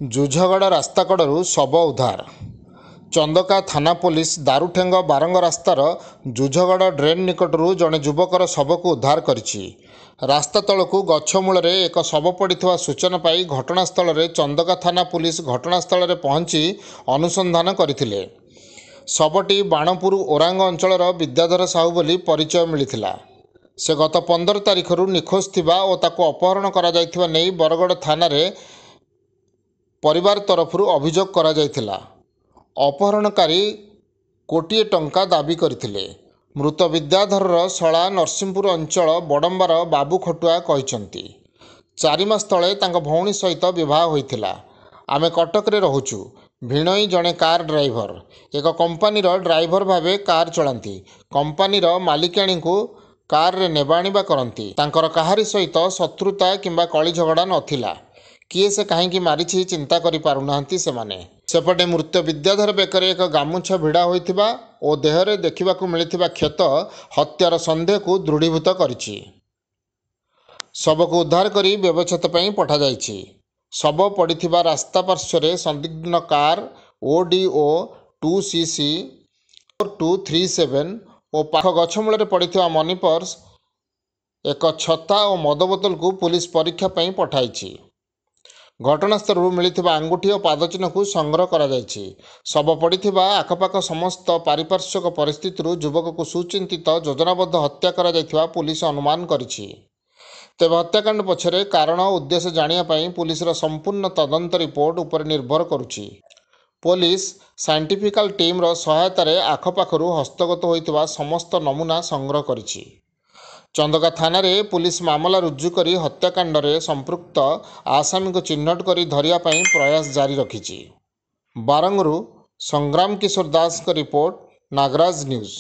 ଜୁଝଗଡ଼ ରାସ୍ତା କଡ଼ରୁ ଶବ ଉଦ୍ଧାର। ଚନ୍ଦକା ଥାନା ପୋଲିସ ଦାରୁଠେଙ୍ଗ ବାରଙ୍ଗ ରାସ୍ତାର ଜୁଝଗଡ଼ ଡ୍ରେନ୍ ନିକଟରୁ ଜଣେ ଯୁବକର ଶବକୁ ଉଦ୍ଧାର କରିଛି। ରାସ୍ତା ତଳକୁ ଗଛ ମୂଳରେ ଏକ ଶବ ପଡ଼ିଥିବା ସୂଚନା ପାଇ ଘଟଣାସ୍ଥଳରେ ଚନ୍ଦକା ଥାନା ପୋଲିସ ଘଟଣାସ୍ଥଳରେ ପହଞ୍ଚି ଅନୁସନ୍ଧାନ କରିଥିଲେ। ଶବଟି ବାଣପୁର ଓରାଙ୍ଗ ଅଞ୍ଚଳର ବିଦ୍ୟାଧର ସାହୁ ବୋଲି ପରିଚୟ ମିଳିଥିଲା। ସେ ଗତ 15 ତାରିଖରୁ ନିଖୋଜ ଥିବା ଓ ତାକୁ ଅପହରଣ କରାଯାଇଥିବା ନେଇ ବରଗଡ଼ ଥାନାରେ ପରିବାର ତରଫରୁ ଅଭିଯୋଗ କରାଯାଇଥିଲା। ଅପହରଣକାରୀ କୋଟିଏ ଟଙ୍କା ଦାବି କରିଥିଲେ। ମୃତ ବିଦ୍ୟାଧରର ଶଳା ନରସିଂହପୁର ଅଞ୍ଚଳ ବଡ଼ମ୍ବାର ବାବୁ ଖଟୁଆ କହିଛନ୍ତି, 4 ମାସ ତଳେ ତାଙ୍କ ଭଉଣୀ ସହିତ ବିବାହ ହୋଇଥିଲା। ଆମେ କଟକରେ ରହୁଛୁ। ଭିଣୋଇ ଜଣେ କାର୍ ଡ୍ରାଇଭର। ଏକ କମ୍ପାନୀର ଡ୍ରାଇଭର ଭାବେ କାର୍ ଚଳାନ୍ତି। କମ୍ପାନୀର ମାଲିକାଣୀଙ୍କୁ କାର୍ରେ ନେବା ଆଣିବା କରନ୍ତି। ତାଙ୍କର କାହାରି ସହିତ ଶତ୍ରୁତା କିମ୍ବା କଳି ଝଗଡ଼ା ନଥିଲା। କିଏ ସେ କାହିଁକି ମାରିଛି ଚିନ୍ତା କରିପାରୁନାହାନ୍ତି ସେମାନେ। ସେପଟେ ମୃତ ବିଦ୍ୟାଧର ବେକରେ ଏକ ଗାମୁଛା ଭିଡ଼ା ହୋଇଥିବା ଓ ଦେହରେ ଦେଖିବାକୁ ମିଳିଥିବା କ୍ଷତ ହତ୍ୟାର ସନ୍ଦେହକୁ ଦୃଢ଼ୀଭୂତ କରିଛି। ଶବକୁ ଉଦ୍ଧାର କରି ବ୍ୟବଚ୍ଛେଦ ପାଇଁ ପଠାଯାଇଛି। ଶବ ପଡ଼ିଥିବା ରାସ୍ତା ପାର୍ଶ୍ୱରେ ସନ୍ଦିଗ୍ଧ କାର୍ ODO 2CC 4237 ଓ ପାଖ ଗଛ ମୂଳରେ ପଡ଼ିଥିବା ମନି ପର୍ସ, ଏକ ଛତା ଓ ମଦ ବୋତଲକୁ ପୁଲିସ ପରୀକ୍ଷା ପାଇଁ ପଠାଇଛି। ଘଟଣାସ୍ଥଳରୁ ମିଳିଥିବା ଆଙ୍ଗୁଠି ଓ ପାଦଚିହ୍ନକୁ ସଂଗ୍ରହ କରାଯାଇଛି। ଶବ ପଡ଼ିଥିବା ଆଖପାଖ ସମସ୍ତ ପାରିପାର୍ଶ୍ୱିକ ପରିସ୍ଥିତିରୁ ଯୁବକକୁ ସୁଚିନ୍ତିତ ଯୋଜନାବଦ୍ଧ ହତ୍ୟା କରାଯାଇଥିବା ପୁଲିସ ଅନୁମାନ କରିଛି। ତେବେ ହତ୍ୟାକାଣ୍ଡ ପଛରେ କାରଣ ଓ ଉଦ୍ଦେଶ୍ୟ ଜାଣିବା ପାଇଁ ପୁଲିସର ସମ୍ପୂର୍ଣ୍ଣ ତଦନ୍ତ ରିପୋର୍ଟ ଉପରେ ନିର୍ଭର କରୁଛି। ପୋଲିସ ସାଇଣ୍ଟିଫିକାଲ ଟିମ୍ର ସହାୟତାରେ ଆଖପାଖରୁ ହସ୍ତଗତ ହୋଇଥିବା ସମସ୍ତ ନମୁନା ସଂଗ୍ରହ କରିଛି। ଚନ୍ଦକା ଥାନାରେ ପୁଲିସ ମାମଲା ରୁଜୁ କରି ହତ୍ୟାକାଣ୍ଡରେ ସମ୍ପୃକ୍ତ ଆସାମୀଙ୍କୁ ଚିହ୍ନଟ କରି ଧରିବା ପାଇଁ ପ୍ରୟାସ ଜାରି ରଖିଛି। ବାରଙ୍ଗରୁ ସଂଗ୍ରାମ କିଶୋର ଦାସଙ୍କ ରିପୋର୍ଟ, ନାଗରାଜ ନ୍ୟୁଜ୍।